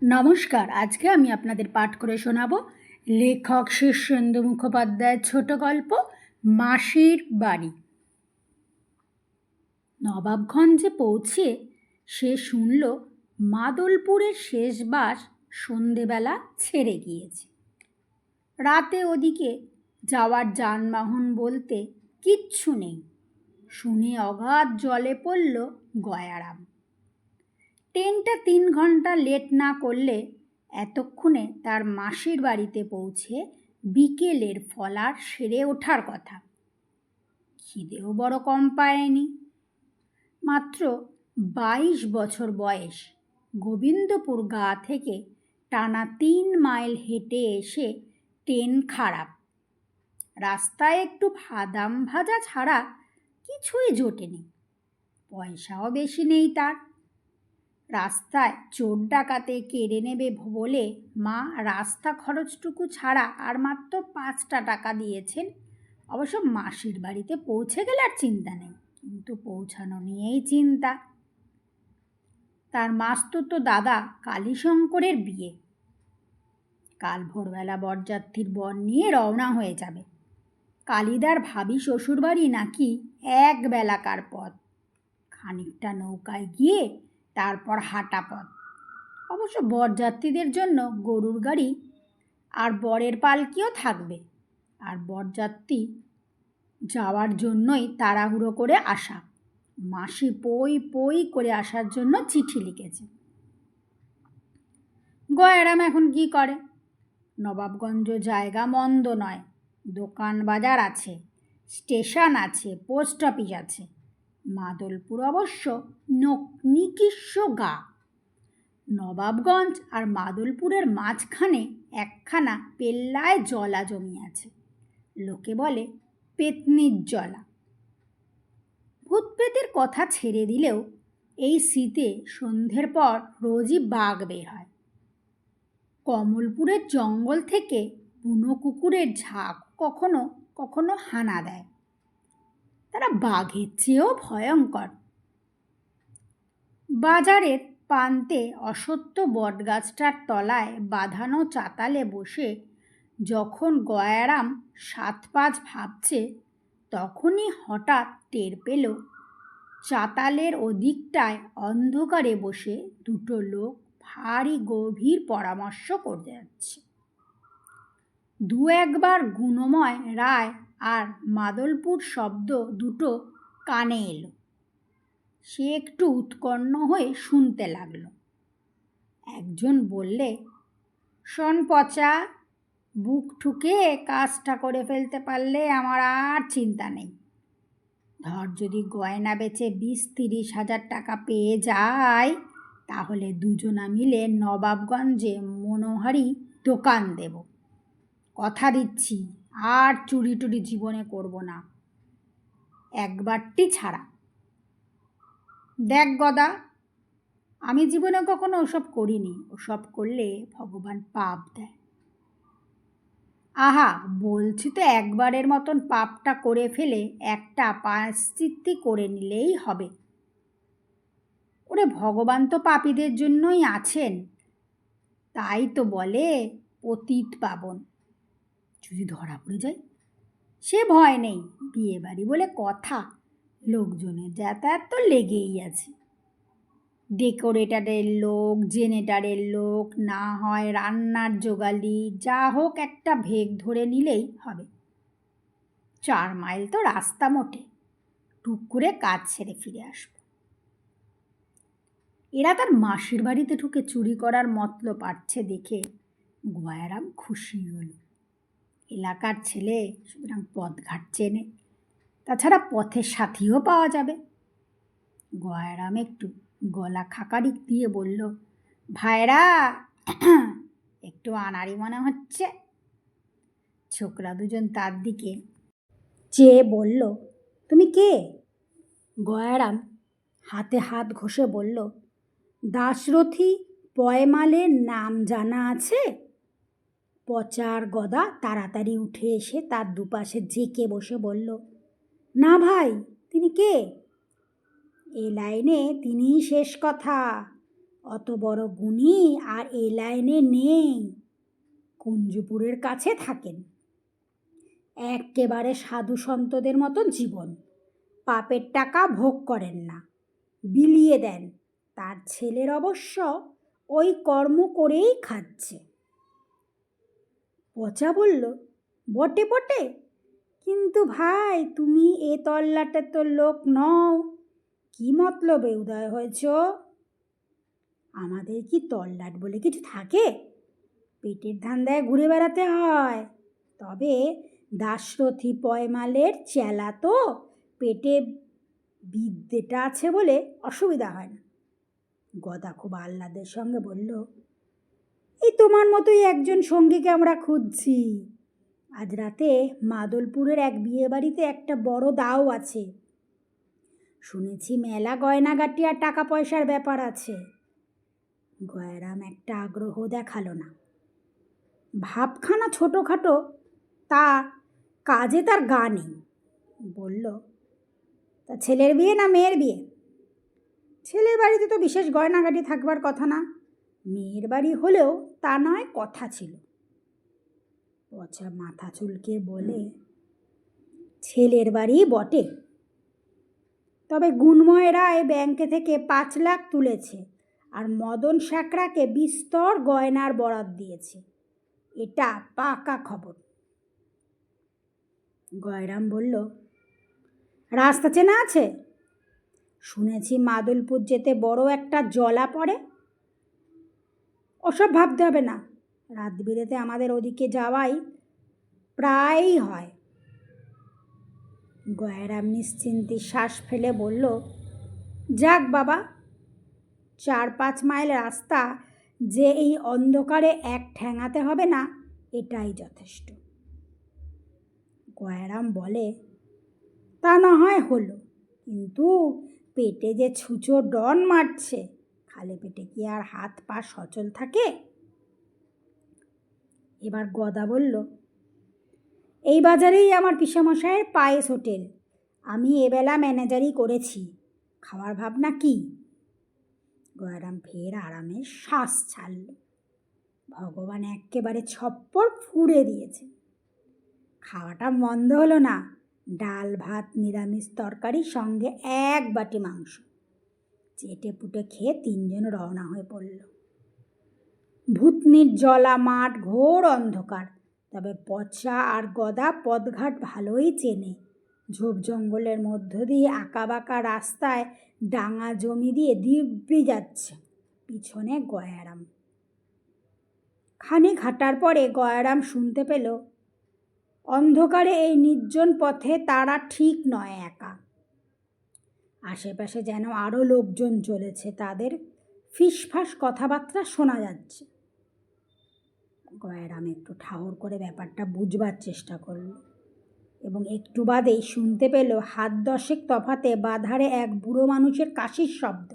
নমস্কার। আজকে আমি আপনাদের পাঠ করে শোনাব লেখক শীর্ষেন্দু মুখোপাধ্যায়ের ছোট গল্প মাসির বাড়ি। নবাবগঞ্জে পৌঁছে সে শুনল মাদলপুরের শেষ বাস সন্ধেবেলা ছেড়ে গিয়েছে। রাতে ওদিকে যাওয়ার যানবাহন বলতে কিচ্ছু নেই। শুনে অগাধ জলে পড়ল গয়ারাম। ট্রেনটা 3 ঘন্টা লেট না করলে এতক্ষণে তার মাসির বাড়িতে পৌঁছে বিকেলের ফলার সেরে ওঠার কথা। খিদেও বড় কম পায়নি। মাত্র 22 বছর বয়স। গোবিন্দপুর গা থেকে টানা 3 মাইল হেঁটে এসে ট্রেন খারাপ। রাস্তায় একটু বাদাম ভাজা ছাড়া কিছুই জোটেনি। পয়সাও বেশি নেই তার। রাস্তায় চোর ডাকাতে কেড়ে নেবে বলে মা রাস্তা খরচটুকু ছাড়া আর মাত্র 5টা টাকা দিয়েছেন। অবশ্য মাসির বাড়িতে পৌঁছে গেলে আর চিন্তা নেই, কিন্তু পৌঁছানো নিয়েই চিন্তা। তার মাস্তুতো দাদা কালীশঙ্করের বিয়ে। কাল ভোরবেলা বরযাত্রীর বর নিয়ে রওনা হয়ে যাবে। কালিদার ভাবি শ্বশুরবাড়ি নাকি 1 বেলাকার পথ। খানিকটা নৌকায় গিয়ে তারপর হাঁটা পথ। অবশ্য বরযাত্রীদের জন্য গরুর গাড়ি আর বরের পালকিও থাকবে। আর বরযাত্রী যাওয়ার জন্যই তাড়াহুড়ো করে আসা। মাসি পই পই করে আসার জন্য চিঠি লিখেছে। গয়ারাম এখন কি করে? নবাবগঞ্জ জায়গা মন্দ নয়। দোকান বাজার আছে, স্টেশন আছে, পোস্ট অফিস আছে। মাদলপুর অবশ্য নিকৃষ্ট গা। নবাবগঞ্জ আর মাদলপুরের মাঝখানে একখানা পেল্লায় জলা জমি আছে। লোকে বলে পেতনির জলা। ভূতপ্রেতের কথা ছেড়ে দিলেও এই শীতে সন্ধ্যের পর রোজই বাঘ বের হয়। কমলপুরের জঙ্গল থেকে বুনো কুকুরের ঝাঁক কখনো কখনো হানা দেয়। তারা বাঘের চেয়েও ভয়ঙ্কর। বাজারের প্রান্তে অসত্য বটগাছটার তলায় বাঁধানো চাতালে বসে যখন গয়ারাম 7-5 ভাবছে, তখনই হঠাৎ টের পেল চাতালের ওদিকটায় অন্ধকারে বসে 2 লোক ভারী গভীর পরামর্শ করে যাচ্ছে। 2-1 বার গুণময় রায় আর মাদলপুর শব্দ দুটো কানে এলো। সে একটু উৎকণ্ঠ হয়ে শুনতে লাগলো। একজন বললে, শোন পচা, বুক ঠুকে কাজটা করে ফেলতে পারলে আমার আর চিন্তা নেই। ধর যদি গয়না বেচে 20-30 হাজার টাকা পেয়ে যায়, তাহলে দুজনা মিলে নবাবগঞ্জে মনোহারি দোকান দেব। কথা দিচ্ছি, আর চুরি টুরি জীবনে করব না, একবারটি ছাড়া। দেখ গদা, আমি জীবনে কখনো ওসব করিনি। ওসব করলে ভগবান পাপ দেয়। আহা, বলছি তো একবারের মতন পাপটা করে ফেলে একটা প্রায়শ্চিত্তি করে নিলেই হবে। ওরে ভগবান তো পাপীদের জন্যই আছেন। তাই তো বলে পতিত পাবন। যদি ধরা পড়ে যায়, সে ভয় নেই। বিয়ে বাড়ি বলে কথা, লোকজনের যাতায়াত তো লেগেই আছে। ডেকোরেটারের লোক, জেনেটারের লোক, না হয় রান্নার জোগালি, যা হোক একটা ভেগ ধরে নিলেই হবে। 4 মাইল তো রাস্তা মোটে, টুক করে কাজ ছেড়ে ফিরে আসব। এরা তার মাসির বাড়িতে ঢুকে চুরি করার মতলব পাচ্ছে দেখে গয়ারাম খুশি হল। এলাকার ছেলে, সুতরাং পথঘাট চেনে, তাছাড়া পথের সাথীও পাওয়া যাবে। গয়ারাম একটু গলা খাকারি দিয়ে বলল, ভাইরা, একটু আনাড়ি মনে হচ্ছে। ছোকরা দুজন তার দিকে চেয়ে বলল, তুমি কে? গয়ারাম হাতে হাত ঘষে বলল, দাশরথী পয়মালের নাম জানা আছে? পচার গদা তাড়াতাড়ি উঠে এসে তার দুপাশে জেকে বসে বলল, না ভাই, তিনি কে? এ লাইনে তিনিই শেষ কথা। অত বড় গুণী আর এ লাইনে নেই, কুঞ্জপুরের কাছে থাকেন। একেবারে সাধু সন্তদের মতন জীবন, পাপের টাকা ভোগ করেন না, বিলিয়ে দেন। তার ছেলের অবশ্য ওই কর্ম করেই খাচ্ছে। পচা বলল, বটে বটে, কিন্তু ভাই তুমি এ তল্লাটের তো লোক নও, কি মতলবে উদয় হয়েছ? আমাদের কি তল্লাট বলে কিছু থাকে? পেটের ধান্দায় ঘুরে বেড়াতে হয়। তবে দাশরথী পয়মালের চেলা তো, পেটে বিদ্যেটা আছে বলে অসুবিধা হয় না। গদা খুব আহ্লাদের সঙ্গে বলল, এই তোমার মতোই একজন সঙ্গীকে আমরা খুঁজছি। আজ রাতে মাদলপুরের এক বিয়ে বাড়িতে একটা বড় দাও আছে। শুনেছি মেলা গয়নাগাটি আর টাকা পয়সার ব্যাপার আছে। গয়রাম একটা আগ্রহ দেখালো না। ভাবখানা ছোটোখাটো, তা কাজে তার গা নেই। বলল, তা ছেলের বিয়ে না মেয়ের বিয়ে? ছেলের বাড়িতে তো বিশেষ গয়নাগাটি থাকবার কথা না, মেয়ের বাড়ি হলেও তা নয় কথা ছিল। পচা মাথা চুলকে বলে, ছেলের বাড়ি বটে, তবে গুণময় রায় ব্যাংকে থেকে 5 লাখ তুলেছে আর মদন শ্যাকরাকে বিস্তর গয়নার বরাত দিয়েছে, এটা পাকা খবর। গয়রাম বলল, রাস্তা চেনা আছে? শুনেছি মাদলপুর যেতে বড় একটা জলা পড়ে। ওসব ভাবতে হবে না, রাত বিরেতে আমাদের ওদিকে যাওয়াই প্রায়ই হয়। গয়রাম নিশ্চিন্তে শ্বাস ফেলে বলল, যাক বাবা, 4-5 মাইল রাস্তা যে এই অন্ধকারে এক ঠ্যাঙাতে হবে না, এটাই যথেষ্ট। গয়রাম বলে, তা না হয় হলো, কিন্তু পেটে যে ছুঁচো ডন মারছে, খালি পেটে কি আর হাত পা সচল থাকে? এবার গদা বলল, এই বাজারেই আমার পিসামশায়ের পায়েস হোটেল, আমি এবেলা ম্যানেজারই করেছি, খাওয়ার ভাবনা কি? গয়রাম ফের আরামে শ্বাস ছাড়ল। ভগবান একেবারে ছপ্পর ফুঁড়ে দিয়েছে। খাওয়াটা মন্দ হলো না, ডাল ভাত নিরামিষ তরকারি সঙ্গে 1 বাটি মাংস। চেটে পুটে খেয়ে 3 জন রওনা হয়ে পড়ল। ভূতনির জলা মাঠ, ঘোর অন্ধকার, তবে পচা আর গদা পথঘাট ভালোই চেনে। ঝোপ জঙ্গলের মধ্য দিয়ে আঁকাবাঁকা রাস্তায় ডাঙা জমি দিয়ে দিব্যি যাচ্ছে, পিছনে গয়ারাম। খানিক হাঁটার পরে গয়ারাম শুনতে পেল, অন্ধকারে এই নির্জন পথে তারা ঠিক নয় একা। আশেপাশে যেন আরও লোকজন চলেছে, তাদের ফিসফাস কথাবার্তা শোনা যাচ্ছে। গয়রাম একটু ঠাহর করে ব্যাপারটা বুঝবার চেষ্টা করল এবং একটু বাদেই শুনতে পেল 7-10 তফাতে বাধারে এক বুড়ো মানুষের কাশির শব্দ।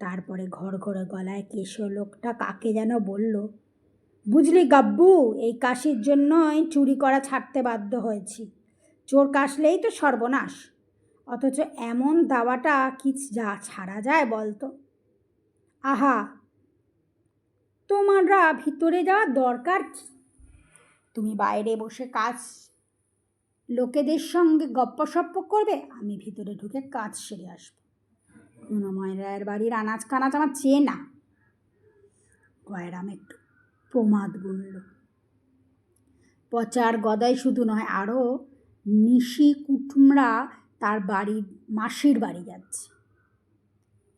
তারপরে ঘর ঘরে গলায় কেশো লোকটা কাকে যেন বলল, বুঝলি গাব্বু, এই কাশির জন্যই চুরি করা ছাড়তে বাধ্য হয়েছি। চোর কাশলেই তো সর্বনাশ, অথচ এমন দাওয়াটা কি যা ছাড়া যায় বলতো? আহা, তোমারা ভিতরে যাওয়ার দরকার কি? তুমি বাইরে বসে কাজ লোকেদের সঙ্গে গপ্পসপ্প করবে, আমি ভিতরে ঢুকে কাজ সেরে আসবো। গুণময় রায়ের বাড়ির আনাজ কানাজ আমার চেনা। গয়রাম একটু প্রমাদ গুনল। পচার গদাই শুধু নয়, আরও নিশি কুটুমরা তার বাড়ির মাসির বাড়ি যাচ্ছে।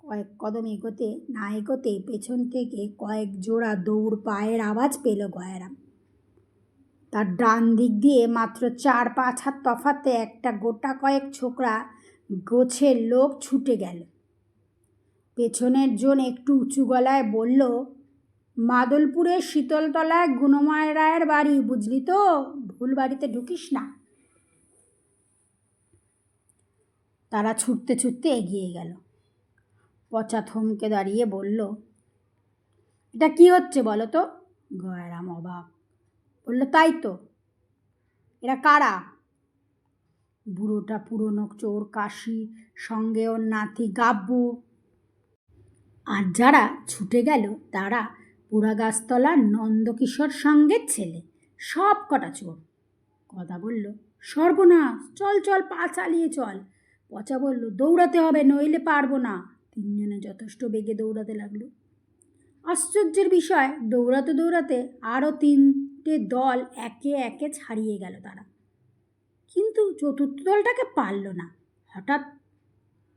কয়েক কদম এগোতে না এগোতে পেছন থেকে কয়েক জোড়া দৌড় পায়ের আওয়াজ পেল গয়রাম। তার ডান দিক দিয়ে মাত্র 4-5 হাত তফাতে একটা গোটা কয়েক ছোকরা গোছের লোক ছুটে গেল। পেছনের জন একটু উঁচু গলায় বলল, মাদলপুরের শীতলতলায় গুণময় রায়ের বাড়ি, বুঝলি তো, ভুল বাড়িতে ঢুকিস না। তারা ছুটতে ছুটতে এগিয়ে গেল। পচা থমকে দাঁড়িয়ে বলল, এটা কি হচ্ছে বলো তো? গয়রাম অবাক। বলল, তাই তো, এরা কারা? বুড়োটা পুরনো চোর কাশি, সঙ্গে ওর নাতি গাব্বু। আর যারা ছুটে গেল তারা পোড়া গাছতলার নন্দকিশোর সঙ্গের ছেলে, সব কটা চোর। গদা বলল, সর্বনাশ, চল চল, পা চালিয়ে চল। পচা বলল, দৌড়াতে হবে, নইলে পারবো না। তিনজনে যথেষ্ট বেগে দৌড়াতে লাগলো। আশ্চর্যের বিষয়, দৌড়াতে দৌড়াতে আরও 3টে দল একে একে ছাড়িয়ে গেল তারা, কিন্তু চতুর্থ দলটাকে পারল না। হঠাৎ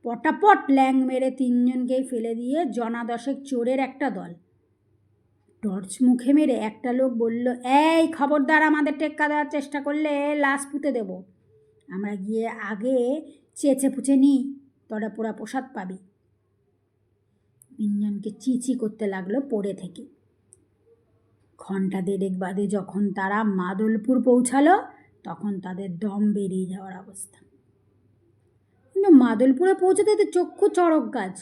পটাপট ল্যাং মেরে 3জনকেই ফেলে দিয়ে জনা10 চোরের একটা দল টর্চ মুখে মেরে একটা লোক বলল, এই খবরদার, আমাদের টেক্কা দেওয়ার চেষ্টা করলে লাশ পুঁতে দেব। আমরা গিয়ে আগে চেঁচে পুচে নিই, তোরা পোড়া প্রসাদ পাবি। 3জনকে চিচি করতে লাগলো পড়ে থেকে। ঘণ্টা 1.5 বাদে যখন তারা মাদলপুর পৌঁছালো তখন তাদের দম বেরিয়ে যাওয়ার অবস্থা। কিন্তু মাদলপুরে পৌঁছতে তো চক্ষু চড়ক গাছ।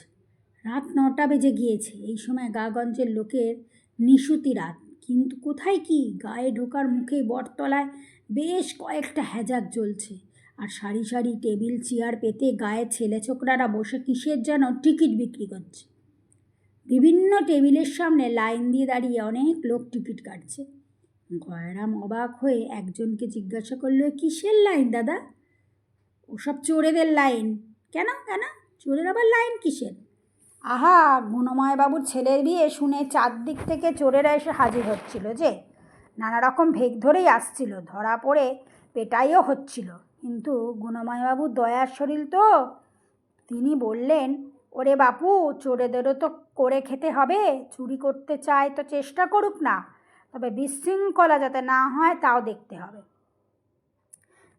রাত 9টা বেজে গিয়েছে। এই সময় গাগঞ্জের লোকের নিশুতি রাত, কিন্তু কোথায় কি, গায়ে ঢোকার মুখেই বটতলায় বেশ কয়েকটা হ্যাজাক জ্বলছে, আর সারি সারি টেবিল চেয়ার পেতে গায়ে ছেলে ছোকরারা বসে কিসের যেন টিকিট বিক্রি করছে। বিভিন্ন টেবিলের সামনে লাইন দিয়ে দাঁড়িয়ে অনেক লোক টিকিট কাটছে। গয়রাম অবাক হয়ে একজনকে জিজ্ঞাসা করলো, কিসের লাইন দাদা? ওসব চোরেদের লাইন। কেন কেন, চোরের আবার লাইন কিসের? আহা, গুণময়বাবুর ছেলের বিয়ে শুনে 4 দিক থেকে চোরেরা এসে হাজির হচ্ছিল, যে নানা রকম ভেগ ধরেই আসছিল, ধরা পড়ে পেটাইও হচ্ছিল। কিন্তু গুণময়বাবুর দয়ার শরীর তো, তিনি বললেন, ওরে বাপু, চোরেদেরও তো করে খেতে হবে, চুরি করতে চায় তো চেষ্টা করুক না, তবে বিশৃঙ্খলা যাতে না হয় তাও দেখতে হবে।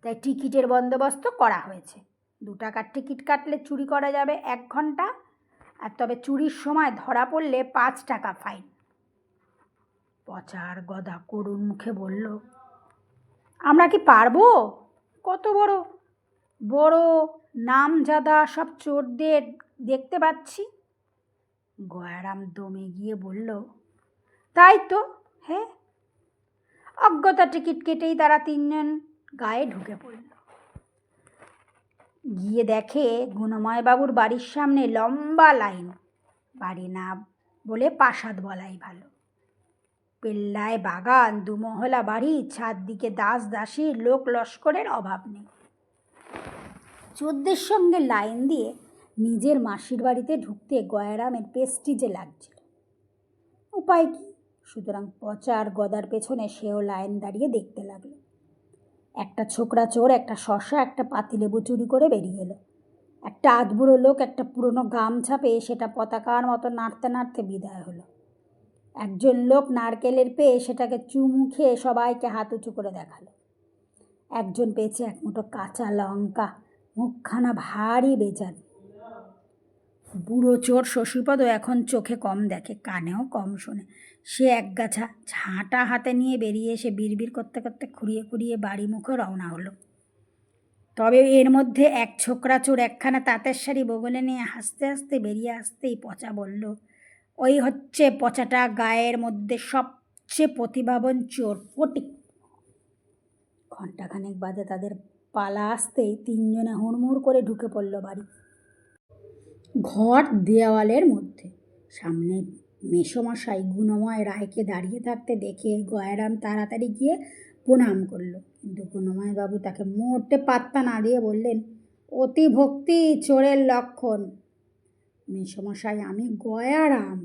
তাই টিকিটের বন্দোবস্ত করা হয়েছে। 2 টাকার টিকিট কাটলে চুরি করা যাবে 1 ঘন্টা, আর তবে চুরির সময় ধরা পড়লে 5 টাকা ফাইন। পচার গদা করুণ মুখে বলল, আমরা কি পারবো? কত বড় বড় নামজাদা সব চোরদের দেখতে পাচ্ছি। গয়ারাম দমে গিয়ে বলল, তাই তো, হ্যাঁ। অজ্ঞতা টিকিট কেটেই তারা 3জন গায়ে ঢুকে পড়ল। গিয়ে দেখে গুণময়বাবুর বাড়ির সামনে লম্বা লাইন। বাড়ি না বলে প্রাসাদ বলাই ভালো। পেল্লায় বাগান, 2 মহলা বাড়ি, চারদিকে দাস দাসীর লোক লস্করের অভাব নেই। চোরদের সঙ্গে লাইন দিয়ে নিজের মাসির বাড়িতে ঢুকতে গয়ারামের পেস্টিজে লাগছিল। উপায় কি? সুতরাং পচার গদার পেছনে সেও লাইন দাঁড়িয়ে দেখতে লাগলো। একটা ছোকরা চোর একটা শসা একটা পাতিলেবু চুরি করে বেরিয়ে এলো। একটা আধবুড়ো লোক একটা পুরনো গামছা পেয়ে সেটা পতাকার মতো নাড়তে নাড়তে বিদায় হলো। একজন লোক নারকেলের পেয়ে সেটাকে চুমু খেয়ে সবাইকে হাত উঁচু করে দেখালো। একজন পেয়েছে 1 মুঠো কাঁচা লঙ্কা, মুখখানা ভারী বেজান। বুড়ো চোর শশীপদ এখন চোখে কম দেখে, কানেও কম শোনে। সে একগাছা ঝাঁটা হাতে নিয়ে বেরিয়ে এসে বিড়বিড় করতে করতে খুঁড়িয়ে খুঁড়িয়ে বাড়ি মুখে রওনা হলো। তবে এর মধ্যে এক ছোকরা চোর একখানা তাঁতের শাড়ি বগলে নিয়ে হাসতে হাসতে বেরিয়ে আসতেই পচা বলল, ওই হচ্ছে পচাটা গায়ের মধ্যে সবচেয়ে প্রতিভাবান চোর, ফটিক। ঘণ্টাখানেক বাদে তাদের পালা আসতেই 3জনে হুড়মুড় করে ঢুকে পড়ল বাড়ি। ঘর দেওয়ালের মধ্যে। সামনে মেসোমশাই গুণময় রায়কে দাঁড়িয়ে থাকতে দেখে গয়ারাম তাড়াতাড়ি গিয়ে প্রণাম করল, কিন্তু গুণময়বাবু তাকে মোটে পাত্তা না দিয়ে বললেন, অতি ভক্তি চোরের লক্ষণ। মেসোমশাই, আমি গয়ারাম।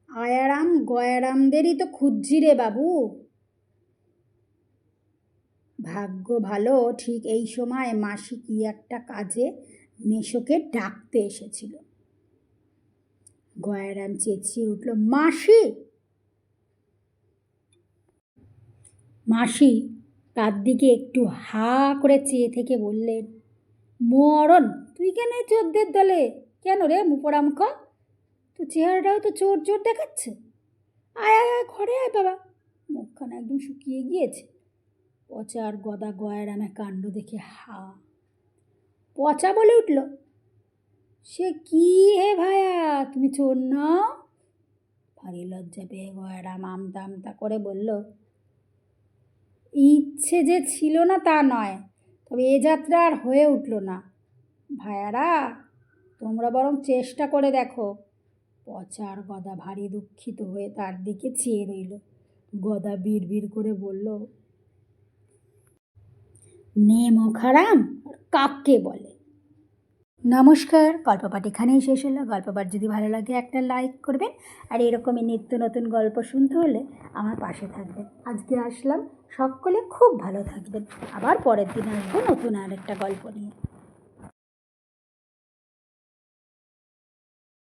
আয়ারাম গয়ারামদেরই তো খুঁজছি রে বাবু। ভাগ্য ভালো, ঠিক এই সময় মাসি কি একটা কাজে মেশোকে ডাকতে এসেছিল। গয়ারাম চেঁচিয়ে উঠল, মাসি! মাসি তার দিকে একটু হা করে চেয়ে থেকে বললেন, মরণ, তুই কেন চোরদের দলে? কেন রে মুপোড়ামুখ, তো চেহারাটাও তো চোর চোর দেখাচ্ছে। আয় আয় আয়, ঘরে আয় বাবা। মুখখানা একদম শুকিয়ে গিয়েছে। পচার গদা গয়ারামের কাণ্ড দেখে হা। পচা বলে উঠল, সে কি হে ভায়া, তুমি চোর নও? ভারী লজ্জা পেয়ে গয়ারাম আমতা আমতা করে বলল, ইচ্ছে যে ছিল না তা নয়, তবে এ যাত্রা আর হয়ে উঠল না। ভায়ারা, তোমরা বরং চেষ্টা করে দেখো। পচার গদা ভারী দুঃখিত হয়ে তার দিকে চেয়ে রইল। গদা বিড়বিড় করে বলল, নেমো খারাম আর কাককে বলে। নমস্কার, গল্পপাঠ এখানেই শেষ হলো। গল্পপাঠ যদি ভালো লাগে একটা লাইক করবেন, আর এরকমই নিত্য নতুন গল্প শুনতে হলে আমার পাশে থাকবেন। আজকে আসলাম, সকলে খুব ভালো থাকবেন। আবার পরের দিন আসবো নতুন আরেকটা গল্প নিয়ে।